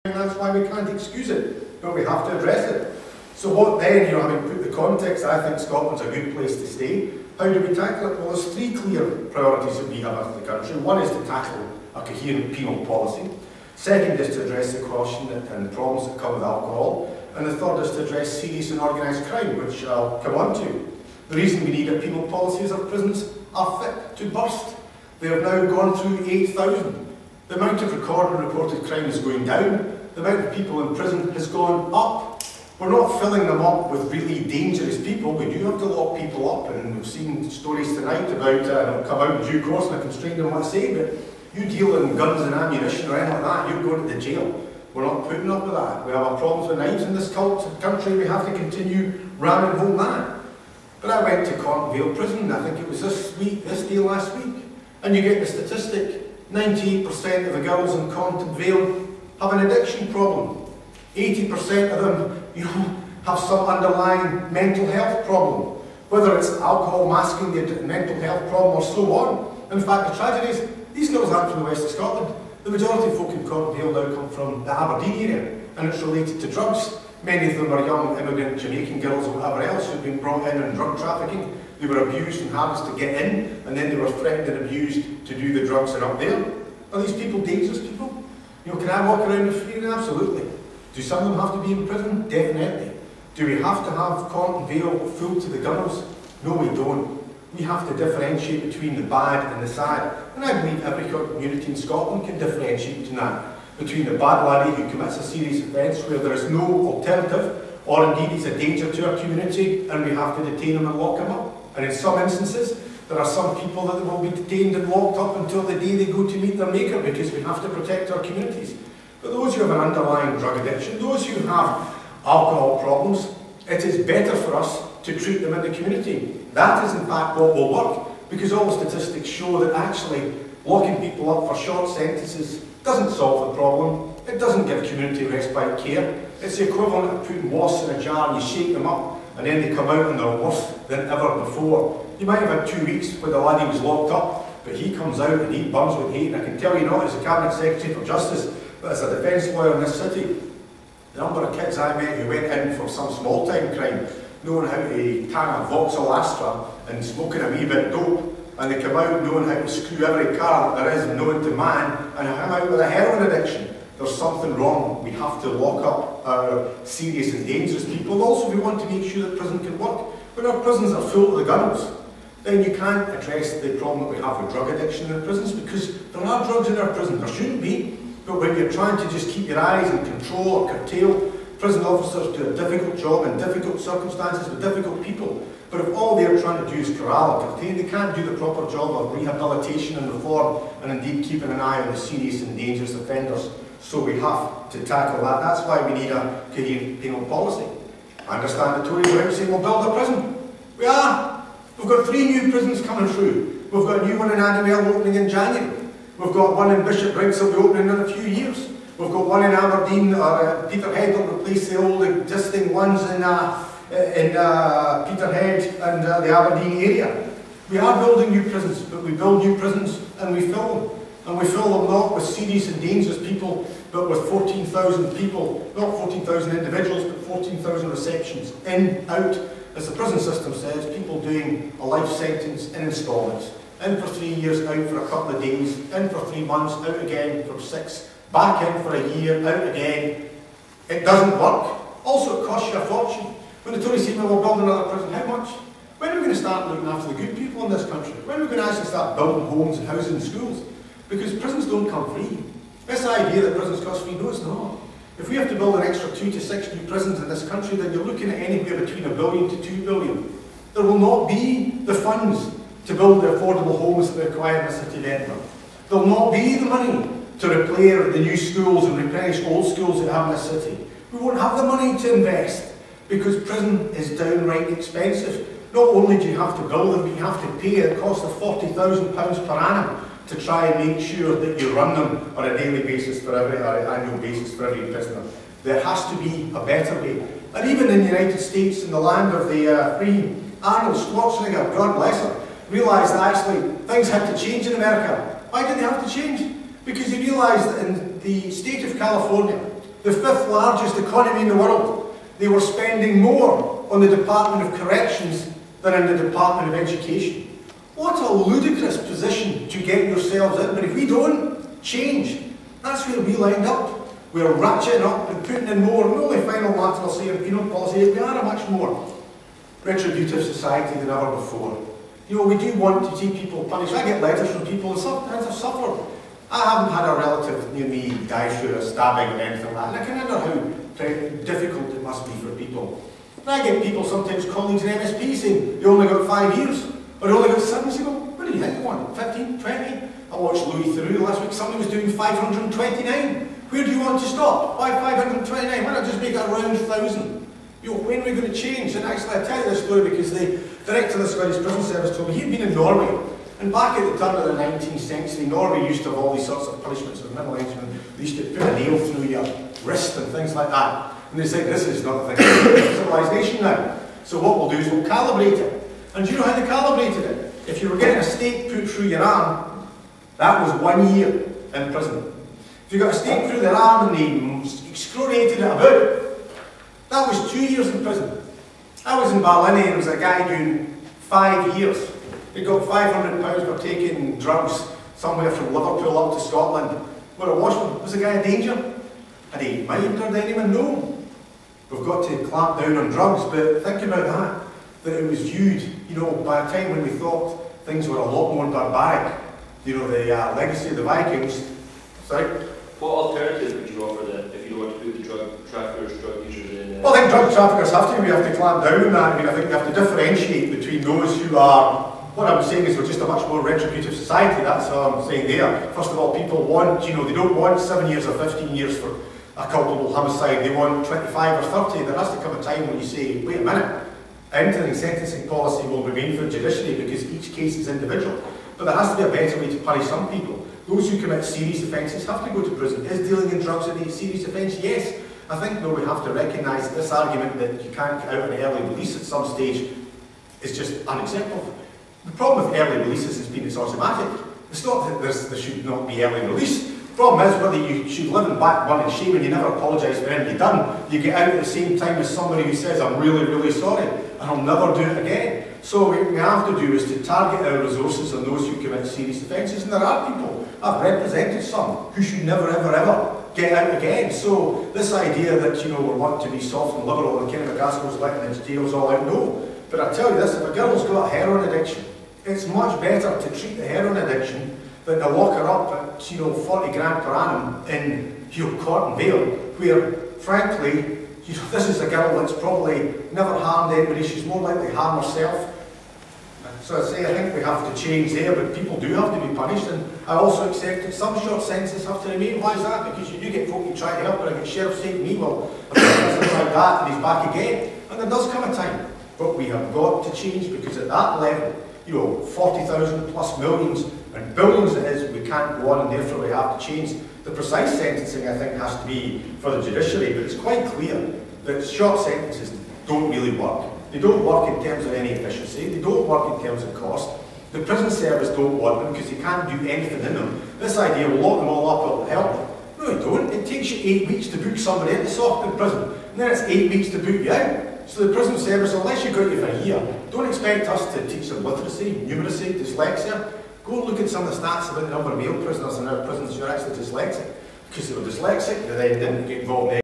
and that's why we can't excuse it, but we have to address it. So what then, having put the context, I think Scotland's a good place to stay. How do we tackle it? Well, there's three clear priorities that we have as the country. One is to tackle a coherent penal policy. Second is to address the corruption and the problems that come with alcohol. And the third is to address serious and organised crime, which I'll come on to. The reason we need a penal policy is our prisons are fit to burst. They have now gone through 8,000. The amount of recorded and reported crime is going down. The amount of people in prison has gone up. We're not filling them up with really dangerous people. We do have to lock people up, and we've seen stories tonight about, and it'll come out in due course, and I constrained on what I say, but you deal in guns and ammunition or anything like that, you're going to the jail. We're not putting up with that. We have our problems with knives in this country, we have to continue ramming home that. But I went to Cornwall Vale Prison, I think it was this day last week, and you get the statistic, 98% of the girls in Cornwall Vale have an addiction problem. 80% of them have some underlying mental health problem, whether it's alcohol masking the mental health problem or so on. In fact, the tragedy is, these girls aren't from the west of Scotland. The majority of folk in Cornwall Vale now come from the Aberdeen area, and it's related to drugs. Many of them are young immigrant Jamaican girls or whatever else who've been brought in on drug trafficking. They were abused and harassed to get in, and then they were threatened and abused to do the drugs and up there. Are these people dangerous people? Can I walk around with freedom? Absolutely. Do some of them have to be in prison? Definitely. Do we have to have Cornwall Vale full to the gunnels? No, we don't. We have to differentiate between the bad and the sad. And I believe every community in Scotland can differentiate between that. Between the bad laddie who commits a serious offence where there is no alternative, or indeed he's a danger to our community and we have to detain him and lock him up. And in some instances, there are some people that will be detained and locked up until the day they go to meet their maker, because we have to protect our communities. But those who have an underlying drug addiction, those who have alcohol problems, it is better for us to treat them in the community. That is in fact what will work, because all the statistics show that actually locking people up for short sentences doesn't solve the problem. It doesn't give community respite care. It's the equivalent of putting wasps in a jar and you shake them up and then they come out and they're worse than ever before. You might have had 2 weeks where the laddie was locked up, but he comes out and he burns with hate. And I can tell you not as a Cabinet Secretary for Justice, but as a defence lawyer in this city, the number of kids I met who went in for some small time crime, knowing how to can a Vauxhall Astra and smoking a wee bit dope, and they come out knowing how to screw every car that there is and known to man, and come out with a heroin addiction. There's something wrong. We have to lock up our serious and dangerous people. Also, we want to make sure that prison can work. When our prisons are full to the gunnels, then you can't address the problem that we have with drug addiction in prisons, because there are drugs in our prison. There shouldn't be. But when you're trying to just keep your eyes and control or curtail, prison officers do a difficult job in difficult circumstances with difficult people. But if all they're trying to do is corral or curtail, they can't do the proper job of rehabilitation and reform, and indeed keeping an eye on the serious and dangerous offenders. So we have to tackle that. That's why we need a coherent penal policy. I understand the Tories are out saying we'll build a prison. We are. We've got 3 new prisons coming through. We've got a new one in Adderall opening in January. We've got one in Bishopbriggs that will be opening in a few years. We've got one in Aberdeen, or Peterhead will replace the old existing ones in Peterhead and the Aberdeen area. We are building new prisons, but we build new prisons and we fill them. And we fill them not with serious and dangerous people, but with 14,000 people, not 14,000 individuals, but 14,000 receptions, in, out. As the prison system says, people doing a life sentence in instalments. In for 3 years, out for a couple of days, in for 3 months, out again for 6, back in for a year, out again. It doesn't work. Also, it costs you a fortune. When the Tories say, well, we'll build another prison, how much? When are we going to start looking after the good people in this country? When are we going to actually start building homes and housing and schools? Because prisons don't come free. This idea that prisons cost free, no, it's not. If we have to build an extra 2 to 6 new prisons in this country, then you're looking at anywhere between $1 billion to $2 billion. There will not be the funds to build the affordable homes that we require in the city of Edinburgh. There will not be the money to repair the new schools and replenish old schools that we have in this city. We won't have the money to invest because prison is downright expensive. Not only do you have to build them, but you have to pay a cost of £40,000 per annum to try and make sure that you run them on a daily basis or annual basis for every prisoner. There has to be a better way. And even in the United States, in the land of the free, Arnold Schwarzenegger, God bless her, realised that actually things had to change in America. Why did they have to change? Because he realised that in the state of California, the 5th largest economy in the world. They were spending more on the Department of Corrections than in the Department of Education. What a ludicrous position to get yourselves in, but if we don't change, that's where we lined up. We're ratcheting up and putting in more. And the only final matter I'll say in penal policy is we are a much more retributive society than ever before. You know, we do want to see people punished. I get letters from people and sometimes I've suffered. I haven't had a relative near me die through a stabbing or anything like that, and I can wonder how difficult it must be for people. And I get people, sometimes colleagues in MSP, saying they only got 5 years, or they only got 7 years. I go, what do you think you want? 15, 20? I watched Louis Theroux last week, somebody was doing 529. Where do you want to stop? Why 529? Why not just make it around 1,000? You know, when are we going to change? And actually, I tell you this story because the director of the Scottish Prison Service told me he'd been in Norway. And back at the turn of the 19th century, Norway used to have all these sorts of punishments of middle age. They used to put a nail through your wrist and things like that. And they said, this is not a thing. It's a civilized nation now. So what we'll do is we'll calibrate it. And do you know how they calibrated it? If you were getting a stake put through your arm, that was 1 year in prison. If you got a stake through their arm and they excoriated it about, that was 2 years in prison. I was in Berlin and there was a guy doing 5 years. He got £500 for taking drugs somewhere from Liverpool up to Scotland. What a washman. Was the guy a danger? Had he mind or anyone? No. We've got to clamp down on drugs, but think about that it was viewed, you know, by a time when we thought things were a lot more barbaric. You know, the legacy of the Vikings. Sorry? What alternative would you offer then if you want to put the drug traffickers, drug users in? Well, I think drug traffickers have to. We have to clamp down on that. I mean, I think we have to differentiate between those who are. What I'm saying is we're just a much more retributive society. That's what I'm saying there. First of all, people want, you know, they don't want 7 years or 15 years for a culpable homicide. They want 25 or 30. There has to come a time when you say, wait a minute, entering sentencing policy will remain for the judiciary because each case is individual. But there has to be a better way to punish some people. Those who commit serious offences have to go to prison. Is dealing in drugs a serious offence? Yes. I think, though, we have to recognise this argument that you can't get out an early release at some stage is just unacceptable. The problem with early releases has been it's automatic. It's not that there should not be early release. The problem is whether you should live in backburn and shame and you never apologise for anything you've done. You get out at the same time as somebody who says, I'm really, really sorry, and I'll never do it again. So what we have to do is to target our resources on those who commit serious offences. And there are people, I've represented some, who should never, ever, ever get out again. So this idea that, you know, we want to be soft and liberal and Kenny MacAskill's letting his jails all out, no. But I tell you this, if a girl's got a heroin addiction, it's much better to treat the heroin addiction than to lock her up at, you know, 40 grand per annum in, you know, Corton Vale, where, frankly, you know, this is a girl that's probably never harmed anybody. She's more likely to harm herself. So I say I think we have to change there, but people do have to be punished, and I also accept that some short sentences have to remain. Why is that? Because you do get folk who try to help, but I get sheriff saying to me, well, I've done something like that, and he's back again. And there does come a time, but we have got to change, because at that level, you know, 40,000 plus millions and billions it is, we can't go on, and therefore we have to change. The precise sentencing, I think, has to be for the judiciary, but it's quite clear that short sentences don't really work. They don't work in terms of any efficiency, they don't work in terms of cost. The prison service don't want them because they can't do anything in them. This idea, we'll lock them all up, it'll help them. No, it don't. It takes you 8 weeks to book somebody into soft in prison, and then it's 8 weeks to book you out. So the prison service, unless you've got you for a year, don't expect us to teach them literacy, numeracy, dyslexia. Go and look at some of the stats about the number of male prisoners in our prisons who are actually dyslexic. Because they were dyslexic, they then didn't get involved in